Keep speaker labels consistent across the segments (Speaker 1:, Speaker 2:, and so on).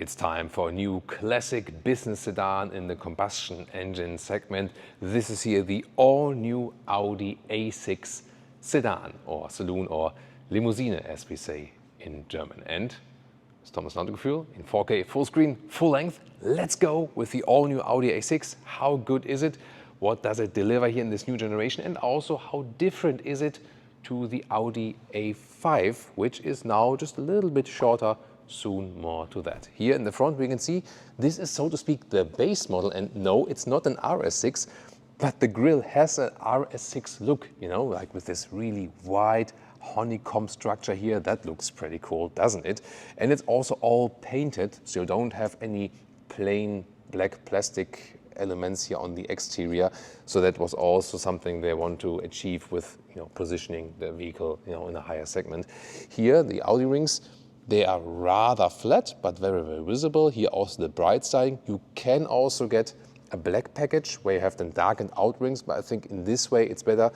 Speaker 1: It's time for a new classic business sedan in the combustion engine segment. This is here the all-new Audi A6 sedan, or saloon, or limousine as we say in German. And it's Thomas Landegefühl in 4K, full screen, full length. Let's go with the all-new Audi A6. How good is it? What does it deliver here in this new generation? And also how different is it to the Audi A5, which is now just a little bit shorter. Soon more to that. Here in the front we can see this is, so to speak, the base model, and no, it's not an RS6, but the grille has an RS6 look, you know, like with this really wide honeycomb structure here. That looks pretty cool, doesn't it? And it's also all painted, so you don't have any plain black plastic elements here on the exterior. So that was also something they want to achieve with, you know, positioning the vehicle, you know, in a higher segment. Here the Audi rings, they are rather flat, but very, very visible. Here also the bright styling. You can also get a black package where you have the darkened out rings, but I think in this way it's better.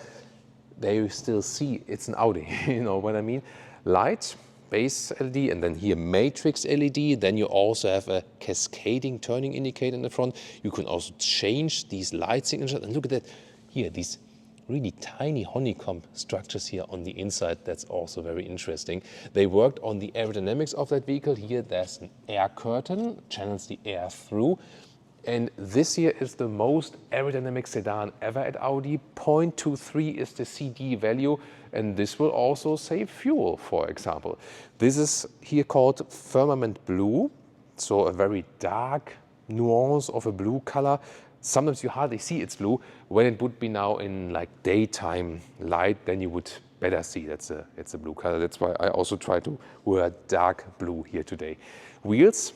Speaker 1: There you still see it's an Audi, you know what I mean? Light, base LED, and then here matrix LED. Then you also have a cascading turning indicator in the front. You can also change these light signatures, and look at that here, these really tiny honeycomb structures here on the inside. That's also very interesting. They worked on the aerodynamics of that vehicle. Here there's an air curtain, channels the air through. And this here is the most aerodynamic sedan ever at Audi. 0.23 is the CD value, and this will also save fuel, for example. This is here called Firmament Blue, so a very dark nuance of a blue color. Sometimes you hardly see it's blue. When it would be now in like daytime light, then you would better see it's a blue color. That's why I also try to wear dark blue here today. Wheels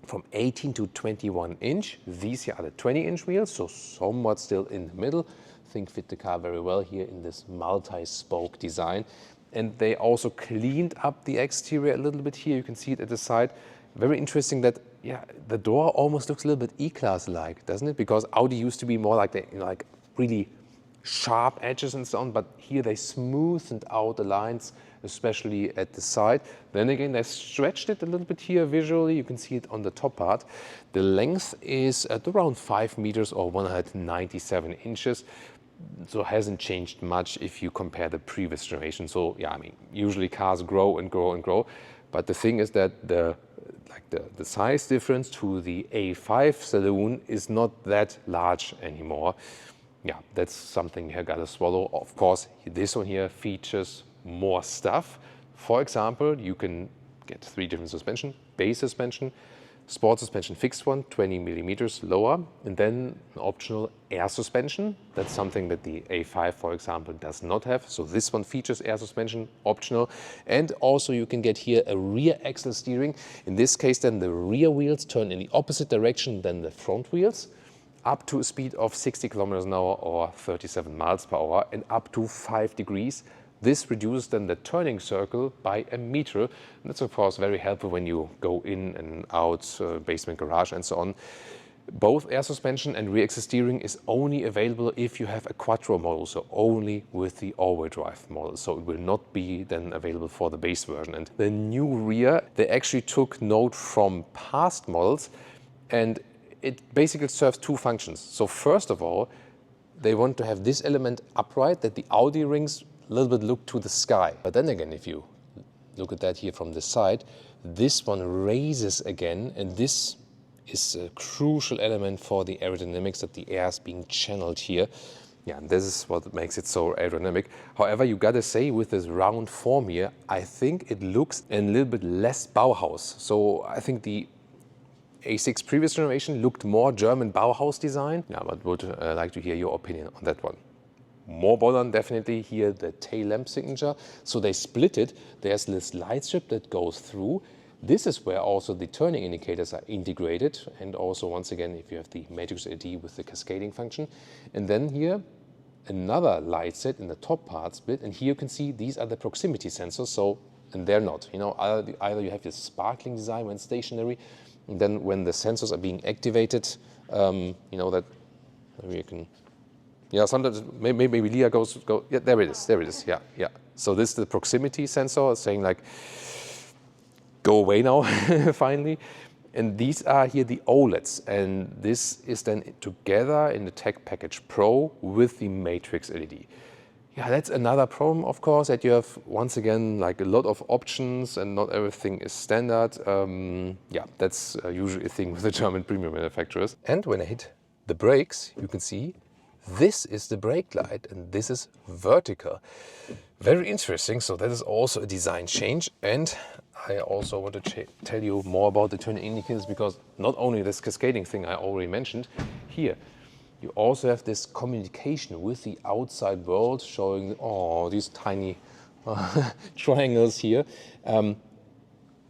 Speaker 1: from 18 to 21 inch. These here are the 20-inch wheels, so somewhat still in the middle. I think fit the car very well here in this multi-spoke design. And they also cleaned up the exterior a little bit here. You can see it at the side. Very interesting that, yeah, the door almost looks a little bit E-Class-like, doesn't it? Because Audi used to be more like, you know, like really sharp edges and so on, but here they smoothened out the lines, especially at the side. Then again, they stretched it a little bit here visually. You can see it on the top part. The length is at around 5 meters or 197 inches. So it hasn't changed much if you compare the previous generation. So yeah, I mean, usually cars grow and grow and grow. But the thing is that the size difference to the A5 saloon is not that large anymore. Yeah, that's something you gotta swallow. Of course, this one here features more stuff. For example, you can get 3 different suspension: base suspension, sport suspension, fixed one, 20 millimeters lower, and then an optional air suspension. That's something that the A5, for example, does not have. So this one features air suspension, optional. And also you can get here a rear axle steering. In this case, then the rear wheels turn in the opposite direction than the front wheels, up to a speed of 60 kilometers an hour or 37 miles per hour, and up to 5 degrees. This reduces then the turning circle by a meter. And that's of course very helpful when you go in and out, basement, garage and so on. Both air suspension and rear axle steering is only available if you have a quattro model, so only with the all-wheel drive model. So it will not be then available for the base version. And the new rear, they actually took note from past models, and it basically serves 2 functions. So first of all, they want to have this element upright, that the Audi rings a little bit look to the sky. But then again, if you look at that here from the side, this one raises again, and this is a crucial element for the aerodynamics, that the air is being channeled here. Yeah, and this is what makes it so aerodynamic. However, you gotta say, with this round form here, I think it looks a little bit less Bauhaus. So I think the A6 previous generation looked more German Bauhaus design. Yeah, but would like to hear your opinion on that one. More modern, definitely here the tail lamp signature. So they split it. There's this light strip that goes through. This is where also the turning indicators are integrated. And also, once again, if you have the matrix LED with the cascading function. And then here, another light set in the top part split. And here you can see these are the proximity sensors. So, and they're not. You know, either you have this sparkling design when stationary, and then when the sensors are being activated, you know, that maybe you can. Yeah, sometimes maybe Leah go. Yeah, there it is. Yeah, yeah. So this is the proximity sensor saying like, go away now, finally. And these are here the OLEDs, and this is then together in the Tech Package Pro with the Matrix LED. Yeah, that's another problem, of course, that you have, once again, like a lot of options and not everything is standard. Yeah, that's usually a thing with the German premium manufacturers. And when I hit the brakes, you can see this is the brake light and this is vertical. Very interesting. So that is also a design change. And I also want to tell you more about the turning indicators, because not only this cascading thing I already mentioned, here you also have this communication with the outside world, showing these tiny triangles here.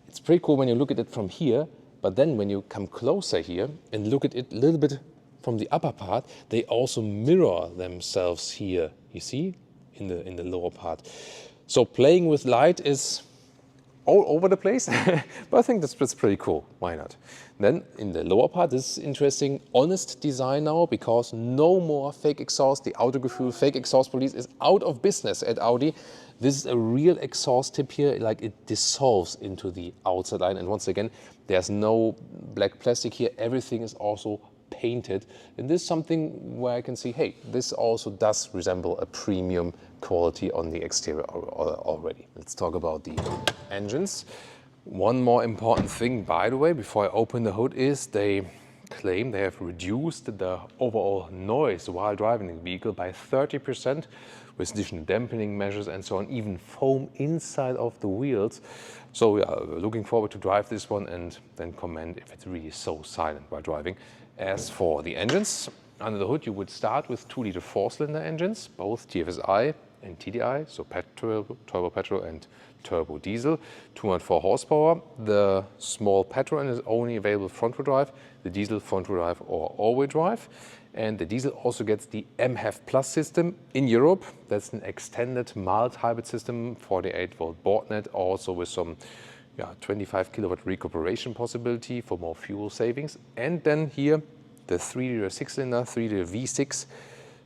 Speaker 1: It's pretty cool when you look at it from here, but then when you come closer here and look at it a little bit from the upper part, they also mirror themselves here, you see, in the lower part. So playing with light is all over the place, but I think that's pretty cool. Why not? Then in the lower part, this is interesting, honest design now, because no more fake exhaust. The Autogefühl fake exhaust police is out of business at Audi. This is a real exhaust tip here, like it dissolves into the outside line. And once again, there's no black plastic here. Everything is also painted. And this is something where I can see, hey, this also does resemble a premium quality on the exterior already. Let's talk about the engines. One more important thing, by the way, before I open the hood, is they claim they have reduced the overall noise while driving the vehicle by 30% with additional dampening measures and so on, even foam inside of the wheels. So yeah, looking forward to drive this one and then comment if it's really so silent while driving. As for the engines, under the hood you would start with 2-liter 4-cylinder engines, both TFSI and TDI, so turbo petrol and turbo diesel, 204 horsepower. The small petrol engine is only available front-wheel drive, the diesel front-wheel drive or all-wheel drive. And the diesel also gets the MHEV Plus system in Europe. That's an extended mild hybrid system, 48-volt board net, also with some 25 kilowatt recuperation possibility for more fuel savings. And then here, the 3-liter 6-cylinder, 3-liter V6,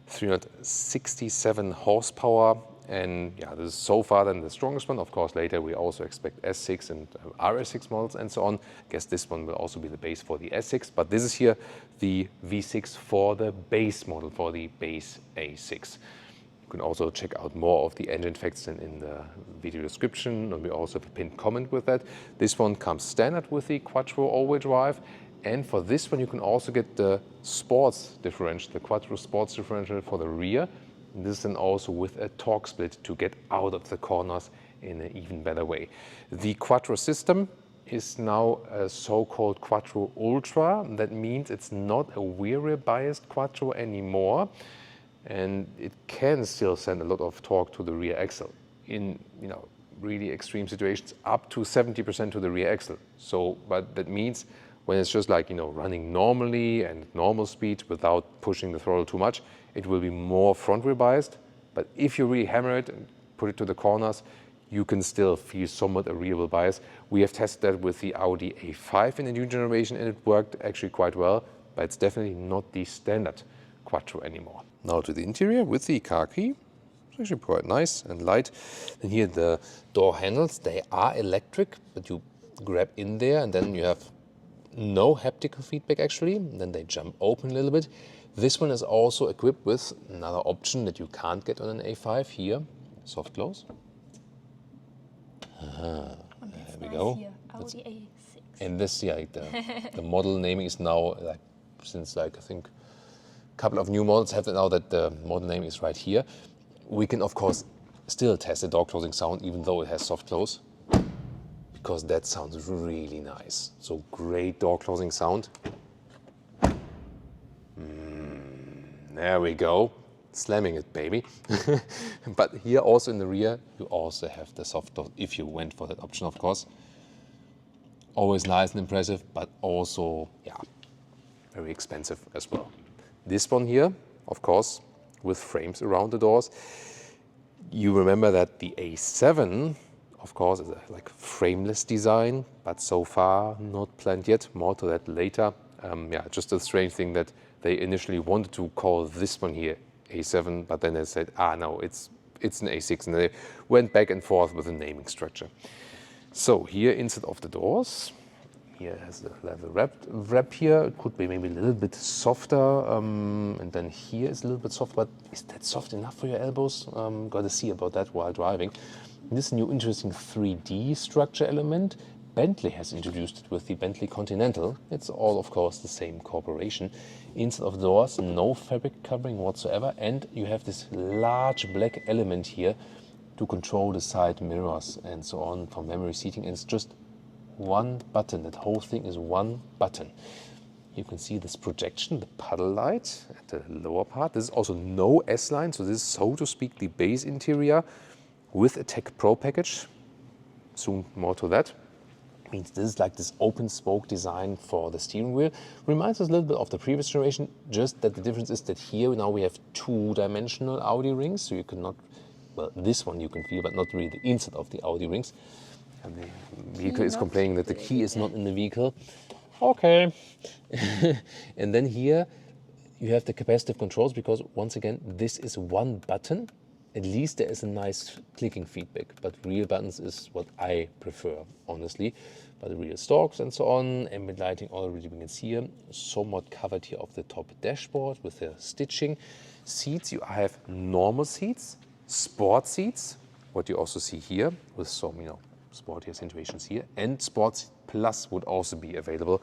Speaker 1: 367 horsepower. And yeah, this is so far then the strongest one. Of course, later we also expect S6 and RS6 models and so on. I guess this one will also be the base for the S6, but this is here the V6 for the base model, for the base A6. You can also check out more of the engine facts in the video description, and we also have a pinned comment with that. This one comes standard with the Quattro all-wheel drive, and for this one you can also get the sports differential, the Quattro sports differential for the rear. And this is then also with a torque split to get out of the corners in an even better way. The Quattro system is now a so-called Quattro Ultra. That means it's not a rear biased Quattro anymore, and it can still send a lot of torque to the rear axle in really extreme situations, up to 70% to the rear axle. So, but that means when it's just like running normally and normal speed without pushing the throttle too much, it will be more front wheel biased. But if you really hammer it and put it to the corners, you can still feel somewhat a rear wheel bias. We have tested that with the Audi A5 in the new generation, and it worked actually quite well, but it's definitely not the standard Quattro anymore. Now to the interior with the car key. It's actually quite nice and light. And here the door handles, they are electric, but you grab in there and then you have no haptical feedback actually. And then they jump open a little bit. This one is also equipped with another option that you can't get on an A5 here. Soft close. There we go.
Speaker 2: Here, Audi A6.
Speaker 1: And this, the model naming is now, since I think a couple of new models have it now that the model name is right here. We can of course still test the door closing sound even though it has soft close, because that sounds really nice. So great door closing sound. There we go. Slamming it, baby. But here also in the rear, you also have the soft close, if you went for that option, of course. Always nice and impressive, but also, very expensive as well. This one here, of course, with frames around the doors. You remember that the A7, of course, is a frameless design, but so far not planned yet. More to that later. Just a strange thing that they initially wanted to call this one here A7, but then they said, no, it's an A6, and they went back and forth with the naming structure. So here inside of the doors, Here has a leather wrap here. It could be maybe a little bit softer, and then here is a little bit soft, but is that soft enough for your elbows? Got to see about that while driving. This new interesting 3D structure element, Bentley has introduced it with the Bentley Continental. It's all, of course, the same corporation. Inside of doors, no fabric covering whatsoever, and you have this large black element here to control the side mirrors and so on for memory seating. And it's just one button. That whole thing is one button. You can see this projection, the puddle light at the lower part. This is also no S-line, so this is, so to speak, the base interior with a Tech Pro package. Soon more to that. Means this is like this open spoke design for the steering wheel. Reminds us a little bit of the previous generation, just that the difference is that here now we have two-dimensional Audi rings, so you cannot, well, this one you can feel, but not really the inside of the Audi rings. And the vehicle is complaining that the key is not in the vehicle. Okay. And then here you have the capacitive controls, because once again, this is one button. At least there is a nice clicking feedback, but real buttons is what I prefer, honestly. But the real stalks and so on, ambient lighting already we can see here. Somewhat covered here of the top dashboard with the stitching. Seats, you have normal seats, sport seats, what you also see here with some, sportier situations here, and Sports Plus would also be available.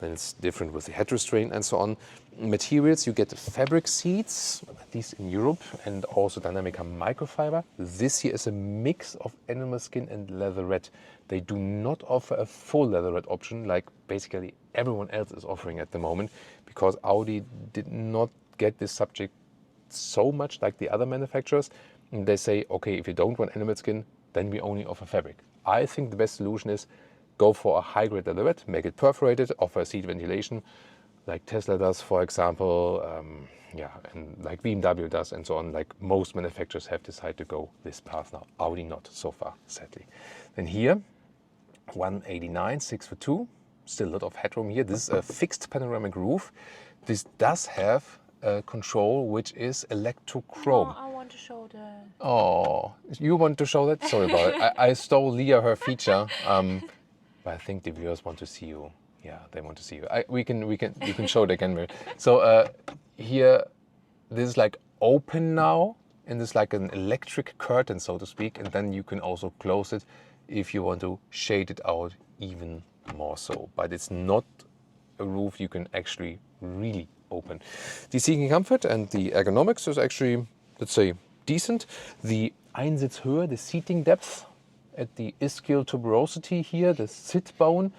Speaker 1: Then it's different with the head restraint and so on. Materials, you get fabric seats, at least in Europe, and also Dynamica microfiber. This here is a mix of animal skin and leatherette. They do not offer a full leatherette option like basically everyone else is offering at the moment, because Audi did not get this subject so much like the other manufacturers. And they say, okay, if you don't want animal skin, then we only offer fabric. I think the best solution is go for a high-grade leatherette, make it perforated, offer seat ventilation, like Tesla does, for example, and like BMW does, and so on. Like most manufacturers have decided to go this path now. Audi not so far, sadly. Then here, 189, 6'2", still a lot of headroom here. This is a fixed panoramic roof. This does have a control which is electrochrome.
Speaker 2: Oh, I want to show the...
Speaker 1: Oh, you want to show that? Sorry about it. I stole Leah her feature. But I think the viewers want to see you. Yeah, they want to see you. You can show it again. So here, this is like open now, and it's like an electric curtain, so to speak. And then you can also close it if you want to shade it out even more so. But it's not a roof you can actually really open. The seating comfort and the ergonomics is actually, let's say, decent. The Einsitzhöhe, the seating depth at the ischial tuberosity here, the sit bone,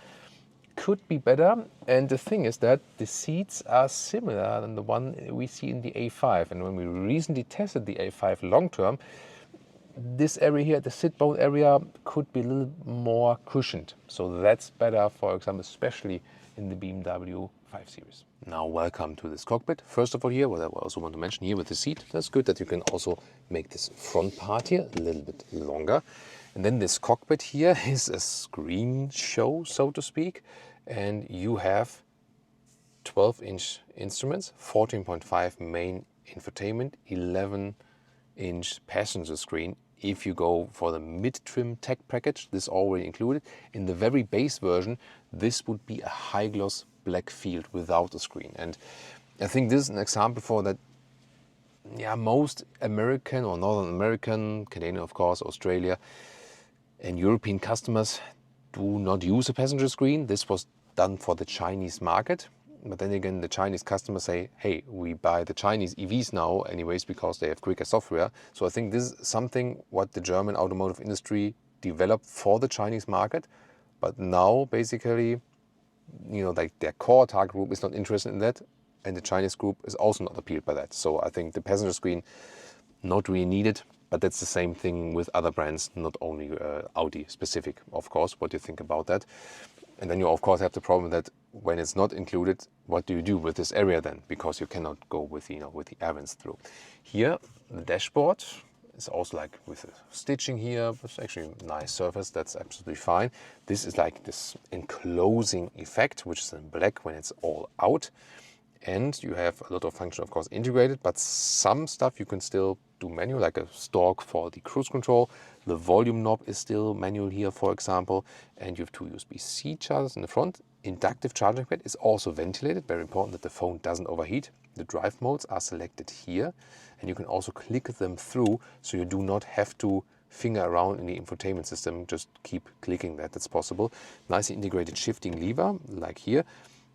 Speaker 1: could be better. And the thing is that the seats are similar than the one we see in the A5. And when we recently tested the A5 long term, this area here, the sit bone area, could be a little more cushioned. So that's better, for example, especially in the BMW 5 Series. Now welcome to this cockpit. First of all here, what I also want to mention here with the seat, that's good that you can also make this front part here a little bit longer. And then this cockpit here is a screen show, so to speak. And you have 12-inch instruments, 14.5 main infotainment, 11-inch passenger screen. If you go for the mid-trim tech package, this already included. In the very base version, this would be a high-gloss black field without a screen. And I think this is an example for that. Yeah, most American or Northern American, Canadian of course, Australia, and European customers do not use a passenger screen. This was done for the Chinese market. But then again, the Chinese customers say, hey, we buy the Chinese EVs now anyways because they have quicker software. So I think this is something what the German automotive industry developed for the Chinese market. But now basically, like their core target group is not interested in that. And the Chinese group is also not appealed by that. So I think the passenger screen, not really needed. But that's the same thing with other brands, not only Audi specific, of course. What do you think about that? And then you, of course, have the problem that when it's not included, what do you do with this area then? Because you cannot go with, with the air vents through. Here, the dashboard is also like with the stitching here. It's actually a nice surface. That's absolutely fine. This is like this enclosing effect, which is in black when it's all out. And you have a lot of function, of course, integrated, but some stuff you can still do manual, like a stalk for the cruise control. The volume knob is still manual here, for example. And you have two USB-C chargers in the front. Inductive charging pad is also ventilated. Very important that the phone doesn't overheat. The drive modes are selected here. And you can also click them through, so you do not have to finger around in the infotainment system. Just keep clicking that, that's possible. Nicely integrated shifting lever, like here.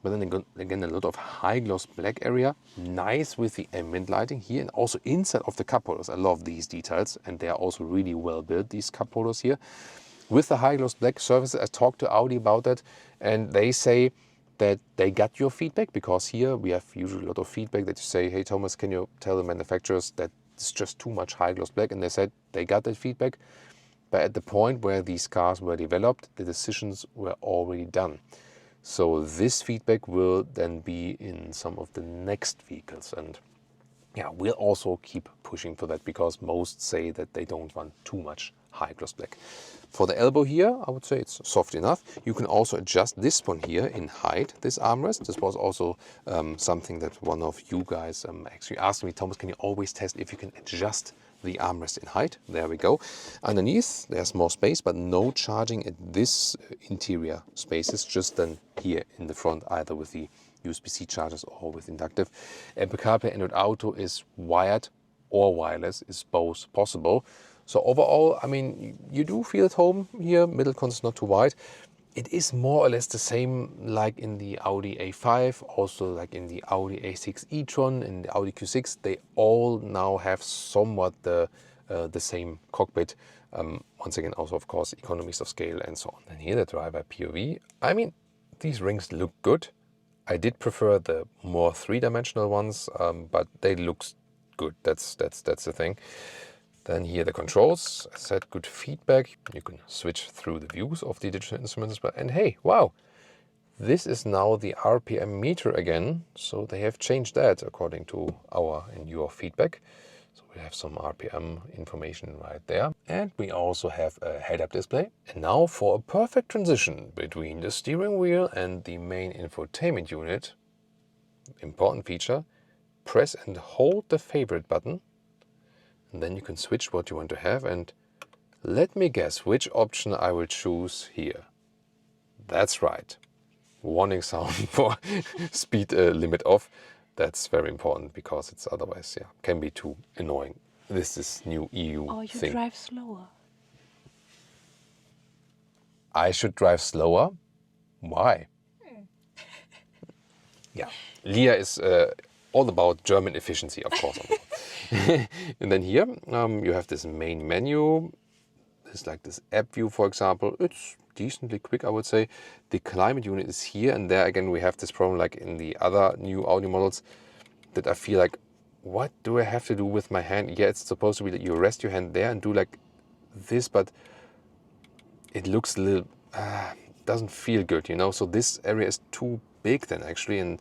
Speaker 1: But then again, a lot of high gloss black area. Nice with the ambient lighting here, and also inside of the cup holders. I love these details, and they are also really well built, these cup holders here. With the high gloss black surfaces, I talked to Audi about that, and they say that they got your feedback, because here we have usually a lot of feedback that you say, hey Thomas, can you tell the manufacturers that it's just too much high gloss black? And they said they got that feedback, but at the point where these cars were developed, the decisions were already done. So this feedback will then be in some of the next vehicles, and yeah, we'll also keep pushing for that, because most say that they don't want too much high gloss black. For the elbow here, I would say it's soft enough. You can also adjust this one here in height, this armrest. This was also something that one of you guys actually asked me, Thomas, can you always test if you can adjust the armrest in height? There we go. Underneath there's more space, but no charging at this interior spaces, just then here in the front, either with the USB-C chargers or with inductive. Apple CarPlay, Android Auto is wired or wireless, is both possible. So overall, I mean, you do feel at home here. Middle console not too wide. It is more or less the same like in the Audi A5, also like in the Audi A6 e-tron, in the Audi Q6. They all now have somewhat the same cockpit. Once again, also of course economies of scale and so on. And here the driver POV. I mean, these rings look good. I did prefer the more three-dimensional ones, but they look good. That's the thing. Then here the controls, I said good feedback. You can switch through the views of the digital instruments as well. And hey, wow, this is now the RPM meter again. So they have changed that according to our and your feedback. So we have some RPM information right there. And we also have a head-up display. And now for a perfect transition between the steering wheel and the main infotainment unit, important feature, press and hold the favorite button. And then you can switch what you want to have, and let me guess which option I will choose here. That's right. Warning sound for speed limit off. That's very important, because it's otherwise, yeah, can be too annoying. This is new EU
Speaker 2: or you
Speaker 1: thing.
Speaker 2: drive slower.
Speaker 1: I should drive slower? Why? Yeah, Lia is all about German efficiency, of course. And then here you have this main menu. There's like this app view, for example. It's decently quick, I would say. The climate unit is here, and there again we have this problem like in the other new Audi models, that I feel like, what do I have to do with my hand? Yeah, it's supposed to be that you rest your hand there and do like this, but it looks a little, doesn't feel good, you know? So this area is too big then actually, and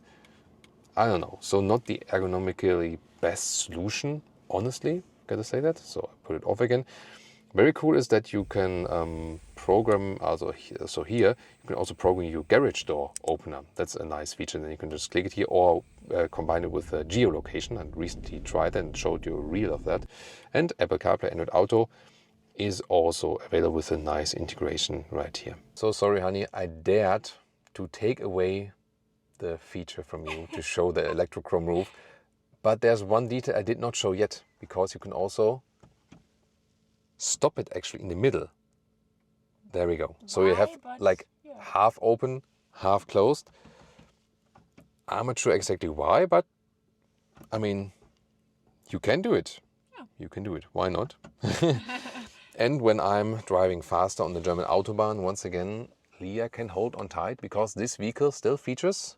Speaker 1: I don't know. So not the ergonomically best solution, honestly, gotta say that. So I put it off again. Very cool is that you can program, so here you can also program your garage door opener. That's a nice feature. And then you can just click it here, or combine it with geolocation. I recently tried that and showed you a reel of that. And Apple CarPlay, Android Auto is also available with a nice integration right here. So sorry, honey, I dared to take away the feature from you to show the electrochrome roof. But there's one detail I did not show yet, because you can also stop it actually in the middle. There we go. So you have like half open, half closed. I'm not sure exactly why, but I mean, you can do it. Yeah. You can do it. Why not? And when I'm driving faster on the German Autobahn, once again, Lia can hold on tight, because this vehicle still features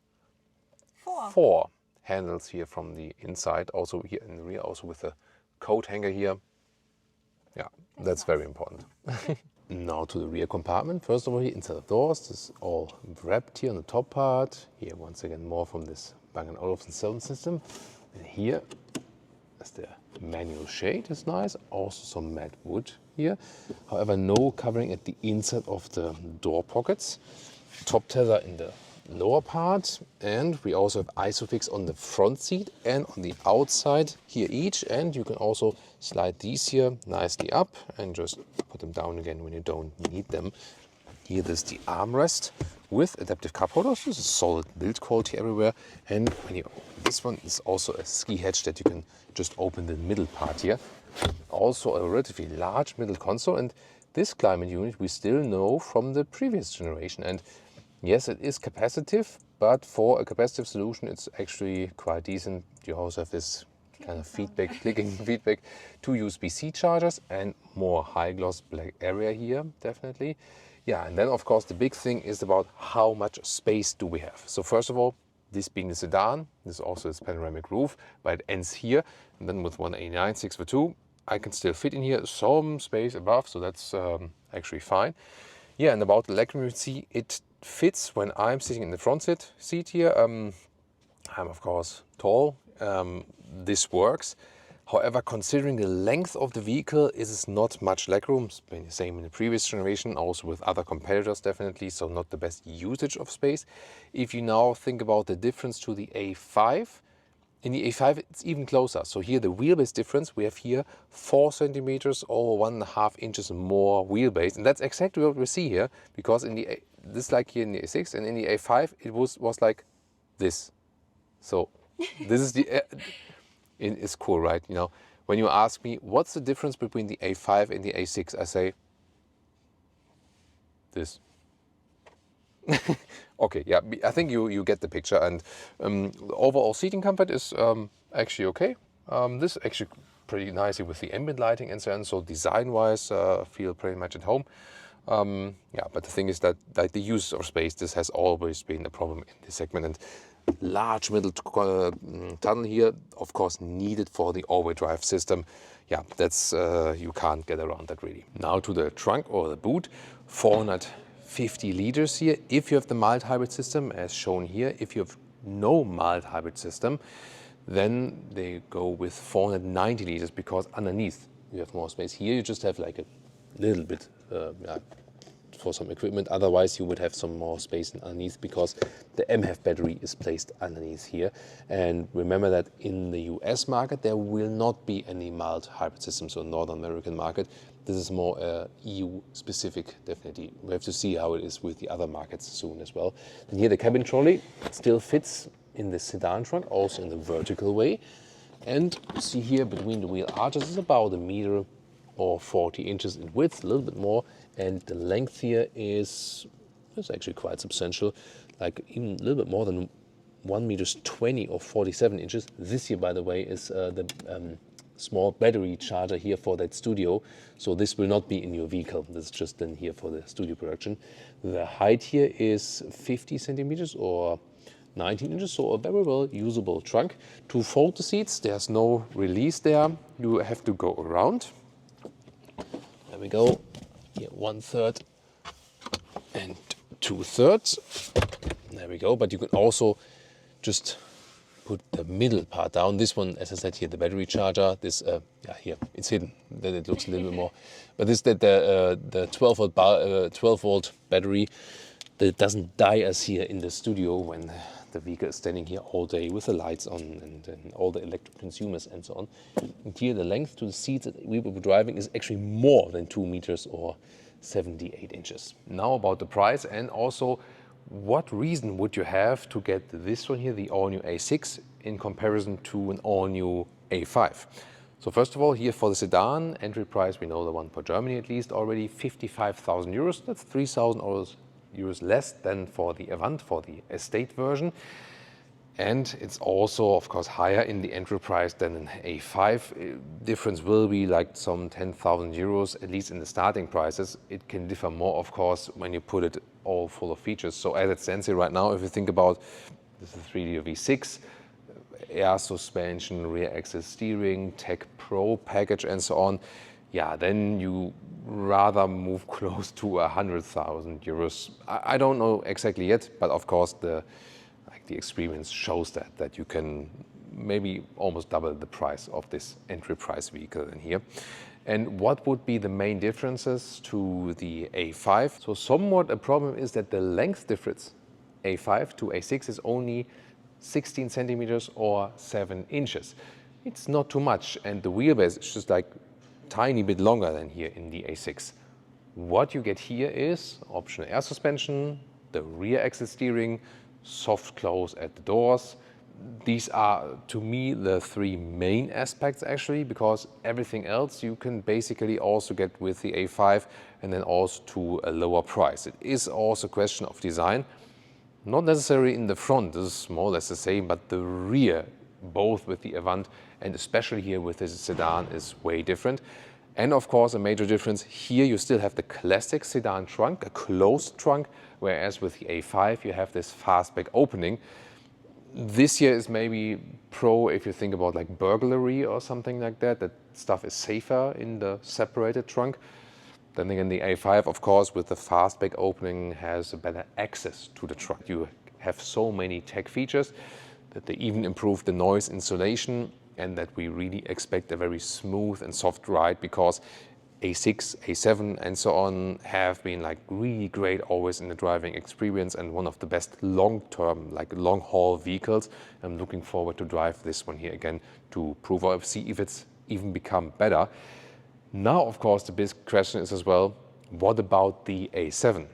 Speaker 1: four handles here from the inside, also here in the rear, also with a coat hanger here. Yeah, that's very important. Now to the rear compartment. First of all, here inside the doors, this is all wrapped here on the top part. Here once again more from this Bang & Olufsen sound system. And here is the manual shade, is nice. Also some matte wood here. However, no covering at the inside of the door pockets. Top tether in the lower part, and we also have ISOFIX on the front seat and on the outside here each, and you can also slide these here nicely up and just put them down again when you don't need them. Here there's the armrest with adaptive cup holders. This is solid build quality everywhere, and when you this one is also a ski hatch that you can just open the middle part here. Also a relatively large middle console, and this climate unit we still know from the previous generation. And yes, it is capacitive, but for a capacitive solution, it's actually quite decent. You also have this kind of feedback, clicking feedback, 2 USB-C chargers and more high gloss black area here, definitely. Yeah, and then of course the big thing is about how much space do we have. So first of all, this being the sedan, this also is panoramic roof, but it ends here. And then with 189 6x2, I can still fit in here some space above, so that's actually fine. Yeah, and about the legroom, you see it fits when I'm sitting in the front seat here. I'm of course tall. This works. However, considering the length of the vehicle, it is not much legroom. It's been the same in the previous generation, also with other competitors definitely, so not the best usage of space. If you now think about the difference to the A5, in the A5 it's even closer. So here the wheelbase difference, we have here 4 centimeters or 1.5 inches more wheelbase, and that's exactly what we see here, because in the this like here in the A6 and in the A5 it was like this. So this is the it's cool, right? You know, when you ask me what's the difference between the A5 and the A6, I say this. Okay, yeah, I think you get the picture, and the overall seating comfort is actually okay. This actually pretty nicely with the ambient lighting and so on. So design-wise, feel pretty much at home. Yeah, but the thing is that like the use of space, this has always been a problem in this segment, and large middle tunnel here, of course, needed for the all-wheel drive system. Yeah, that's you can't get around that really. Now to the trunk or the boot, 450 liters here. If you have the mild hybrid system, as shown here, if you have no mild hybrid system, then they go with 490 liters because underneath you have more space. Here you just have like a little bit for some equipment. Otherwise you would have some more space underneath because the MHEV battery is placed underneath here. And remember that in the US market there will not be any mild hybrid system, so North American market. This is more EU specific, definitely. We have to see how it is with the other markets soon as well. And here the cabin trolley still fits in the sedan trunk, also in the vertical way. And you see here between the wheel arches is about 1 meter or 40 inches in width, a little bit more, and the length here is actually quite substantial, like even a little bit more than 1 meters 20 or 47 inches. This here, by the way, is the small battery charger here for that studio, so this will not be in your vehicle. This is just then here for the studio production. The height here is 50 centimeters or 19 inches, so a very well usable trunk. To fold the seats, there's no release there. You have to go around. There we go. Here 1/3 and 2/3. There we go. But you can also just put the middle part down. This one, as I said here, the battery charger. This, yeah, here it's hidden. Then it looks a little bit more. But this, the 12 volt battery that doesn't die as here in the studio when the vehicle is standing here all day with the lights on and all the electric consumers and so on. And here the length to the seats that we will be driving is actually more than 2 meters or 78 inches. Now about the price, and also what reason would you have to get this one here, the all-new A6, in comparison to an all-new A5? So first of all, here for the sedan, entry price, we know the one for Germany at least already, 55,000 euros. That's 3,000 euros less than for the Avant, for the estate version. And it's also, of course, higher in the entry price than an A5. Difference will be like some 10,000 euros, at least in the starting prices. It can differ more, of course, when you put it all full of features. So as it stands here right now, if you think about this is 3-liter V6, air suspension, rear axle steering, Tech Pro package and so on, yeah, then you rather move close to 100,000 euros. I don't know exactly yet, but of course the experience shows that you can maybe almost double the price of this entry price vehicle in here. And what would be the main differences to the A5? So somewhat a problem is that the length difference A5 to A6 is only 16 centimeters or 7 inches. It's not too much, and the wheelbase is just like tiny bit longer than here in the A6. What you get here is optional air suspension, the rear axle steering, soft close at the doors. These are, to me, the three main aspects actually, because everything else you can basically also get with the A5 and then also to a lower price. It is also a question of design, not necessarily in the front, this is more or less the same, but the rear, both with the Avant and especially here with this sedan, is way different. And of course, a major difference, here you still have the classic sedan trunk, a closed trunk, whereas with the A5 you have this fastback opening. This here is maybe pro if you think about like burglary or something like that. That stuff is safer in the separated trunk. Then again, the A5, of course, with the fastback opening has a better access to the trunk. You have so many tech features that they even improve the noise insulation, and that we really expect a very smooth and soft ride, because A6, A7 and so on have been like really great always in the driving experience and one of the best long-term, like long-haul vehicles. I'm looking forward to drive this one here again to prove or see if it's even become better. Now, of course, the big question is as well, what about the A7?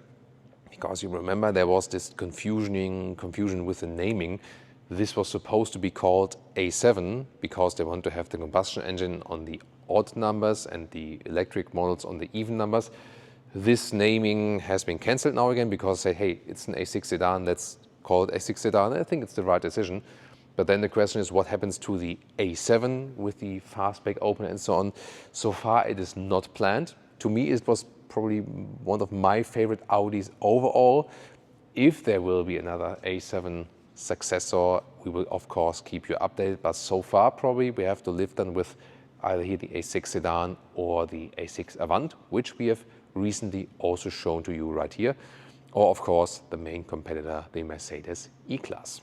Speaker 1: Because you remember there was this confusion with the naming. This was supposed to be called A7 because they want to have the combustion engine on the odd numbers and the electric models on the even numbers. This naming has been cancelled now again because they say, hey, it's an A6 sedan, let's call it A6 sedan. I think it's the right decision. But then the question is, what happens to the A7 with the fastback opener and so on? So far, it is not planned. To me, it was probably one of my favorite Audis overall. If there will be another A7 successor, we will of course keep you updated, but so far probably we have to live then with either here the A6 sedan or the A6 Avant, which we have recently also shown to you right here, or of course the main competitor, the Mercedes E-Class.